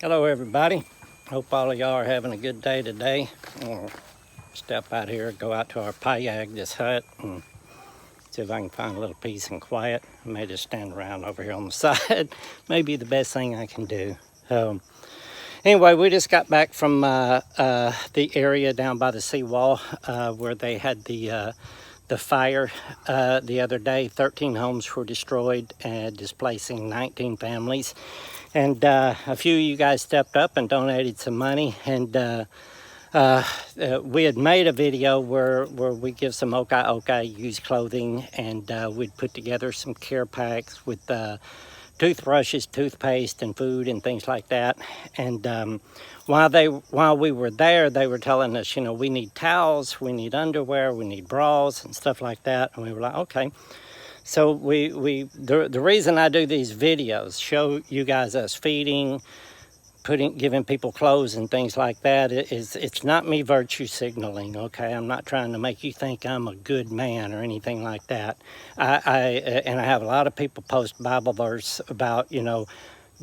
Hello everybody. Hope all of y'all are having a good day today. I'll step out here, go out to our payag, this hut, and see if I can find a little peace and quiet. I may just stand around over here on the side. Maybe the best thing I can do. Anyway, we just got back from the area down by the seawall where they had the fire the other day. 13 homes were destroyed, displacing 19 families. And a few of you guys stepped up and donated some money. And we had made a video where we give some okai used clothing, and we'd put together some care packs with toothbrushes, toothpaste, and food and things like that. And while we were there, they were telling us, you know, we need towels, we need underwear, we need bras and stuff like that. And we were like, okay. So the reason I do these videos, show you guys us feeding, giving people clothes and things like that, it's not me virtue signaling, okay? I'm not trying to make you think I'm a good man or anything like that. And I have a lot of people post Bible verse about, you know,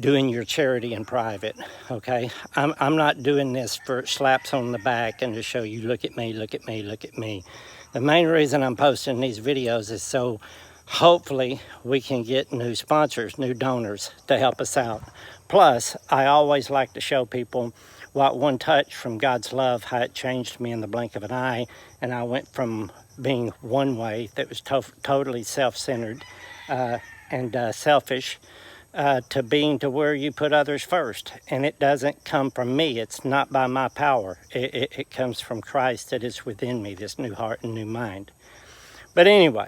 doing your charity in private, okay? I'm not doing this for slaps on the back and to show you, look at me, look at me, look at me. The main reason I'm posting these videos is so hopefully we can get new sponsors, new donors to help us out. Plus, I always like to show people what one touch from God's love, how it changed me in the blink of an eye. And I went from being one way that was totally self-centered and selfish to being to where you put others first. And it doesn't come from me. It's not by my power. It comes from Christ that is within me, this new heart and new mind. But anyway,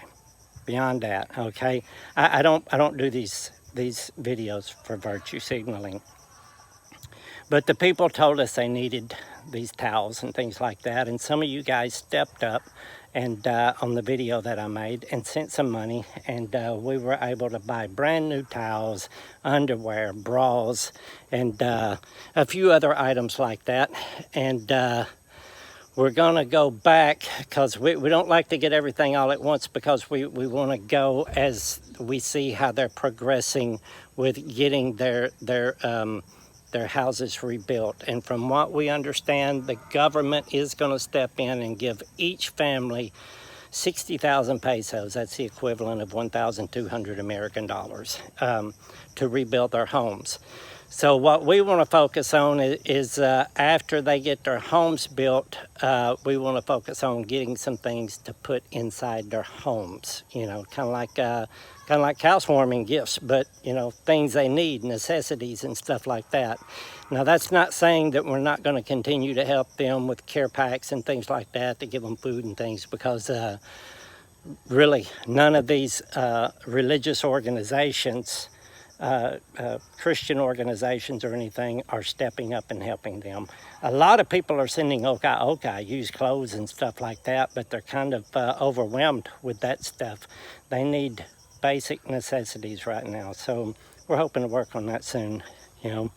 beyond that, okay, I don't do these videos for virtue signaling. But the people told us they needed these towels and things like that, and some of you guys stepped up and on the video that I made and sent some money, and we were able to buy brand new towels, underwear, bras, and a few other items like that. And we're going to go back because we don't like to get everything all at once, because we want to go as we see how they're progressing with getting their houses rebuilt. And from what we understand, the government is going to step in and give each family 60,000 pesos. That's the equivalent of 1,200 American dollars to rebuild their homes. So what we want to focus on is after they get their homes built, we want to focus on getting some things to put inside their homes. You know, kind of like housewarming gifts, but you know, things they need, necessities and stuff like that. Now, that's not saying that we're not going to continue to help them with care packs and things like that, to give them food and things, because really none of these religious organizations, Christian organizations or anything, are stepping up and helping them. A lot of people are sending okai, used clothes and stuff like that, but they're kind of overwhelmed with that stuff. They need basic necessities right now, so we're hoping to work on that soon, you know.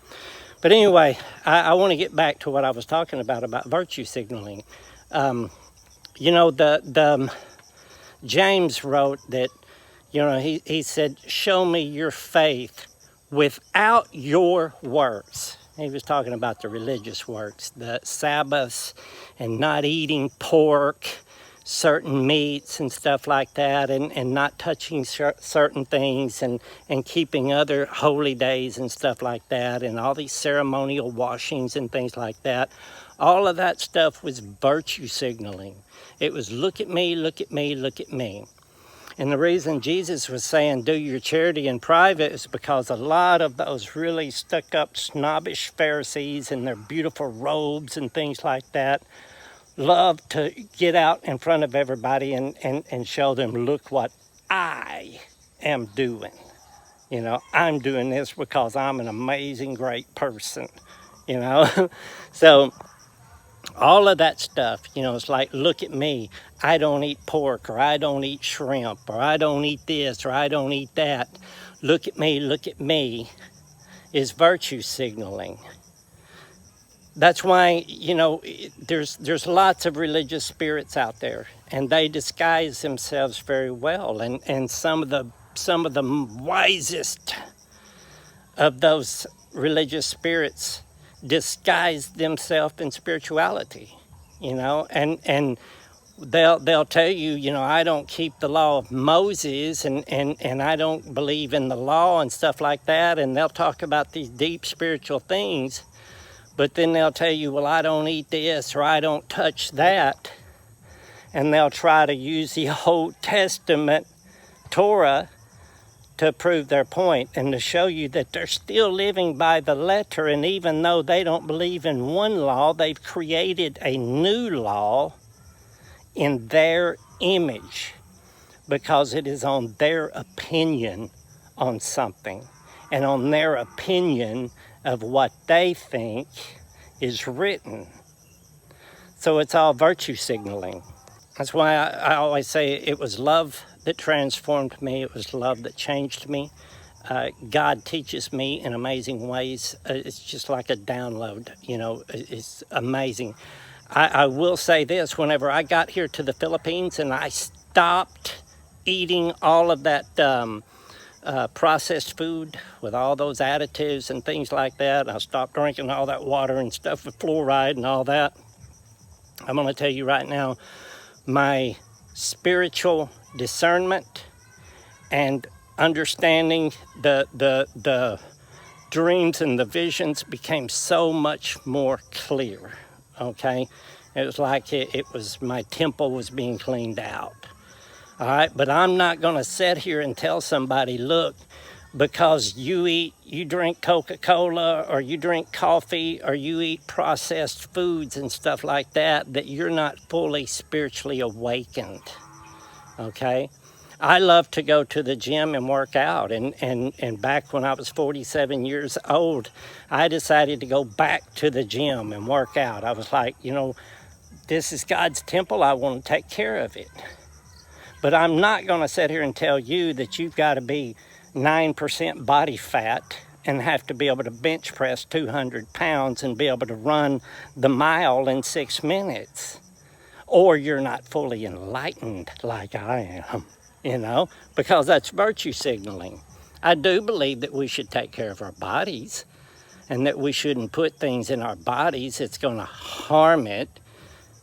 But anyway, I want to get back to what I was talking about virtue signaling. You know, the James wrote that, you know, he said, show me your faith without your works. He was talking about the religious works, the Sabbaths and not eating pork, certain meats and stuff like that, and not touching certain things, and keeping other holy days and stuff like that, and all these ceremonial washings and things like that. All of that stuff was virtue signaling. It was look at me, look at me, look at me. And the reason Jesus was saying do your charity in private is because a lot of those really stuck-up, snobbish Pharisees in their beautiful robes and things like that love to get out in front of everybody and show them, look what I am doing. You know, I'm doing this because I'm an amazing, great person, you know. So all of that stuff, you know, it's like, look at me. I don't eat pork, or I don't eat shrimp, or I don't eat this, or I don't eat that. Look at me, is virtue signaling. That's why, you know, there's lots of religious spirits out there, and they disguise themselves very well. And some of the wisest of those religious spirits disguise themselves in spirituality, you know, and they'll tell you, you know, I don't keep the law of Moses, and I don't believe in the law and stuff like that, and they'll talk about these deep spiritual things, but then they'll tell you, well, I don't eat this or I don't touch that, and they'll try to use the Old Testament Torah to prove their point and to show you that they're still living by the letter, and even though they don't believe in one law, they've created a new law in their image because it is on their opinion on something and on their opinion of what they think is written. So it's all virtue signaling. That's why I always say it was love that transformed me. It was love that changed me. God teaches me in amazing ways. It's just like a download, you know, it's amazing. I will say this, whenever I got here to the Philippines and I stopped eating all of that processed food with all those additives and things like that, and I stopped drinking all that water and stuff with fluoride and all that, I'm going to tell you right now, my spiritual discernment and understanding the dreams and the visions became so much more clear, okay? It was like it was, my temple was being cleaned out, all right? But I'm not going to sit here and tell somebody, look, because you drink Coca-Cola or you drink coffee or you eat processed foods and stuff like that, that you're not fully spiritually awakened, okay? I love to go to the gym and work out, and back when I was 47 years old, I decided to go back to the gym and work out. I was like, you know, this is God's temple, I want to take care of it. But I'm not going to sit here and tell you that you've got to be 9% body fat and have to be able to bench press 200 pounds and be able to run the mile in 6 minutes. Or you're not fully enlightened like I am, you know, because that's virtue signaling. I do believe that we should take care of our bodies and that we shouldn't put things in our bodies that's going to harm it,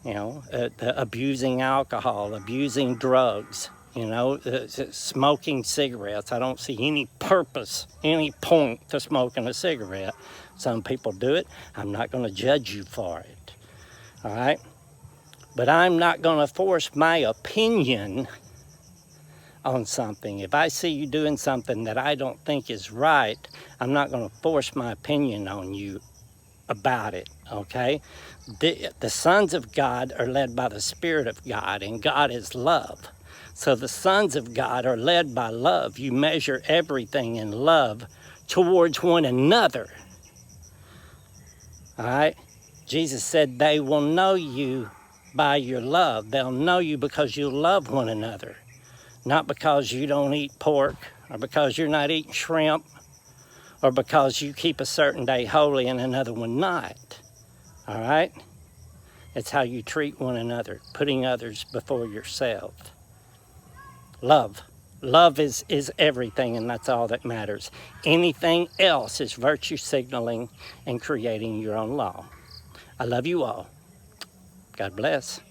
you know, abusing alcohol, abusing drugs, you know, smoking cigarettes. I don't see any purpose, any point to smoking a cigarette. Some people do it. I'm not going to judge you for it, all right? But I'm not going to force my opinion on something. If I see you doing something that I don't think is right, I'm not going to force my opinion on you about it, okay? The sons of God are led by the Spirit of God, and God is love. So the sons of God are led by love. You measure everything in love towards one another, all right? Jesus said they will know you by your love. They'll know you because you love one another, not because you don't eat pork or because you're not eating shrimp or because you keep a certain day holy and another one not, all right? It's how you treat one another, putting others before yourself. Love. Love is everything, and that's all that matters. Anything else is virtue signaling and creating your own law. I love you all. God bless.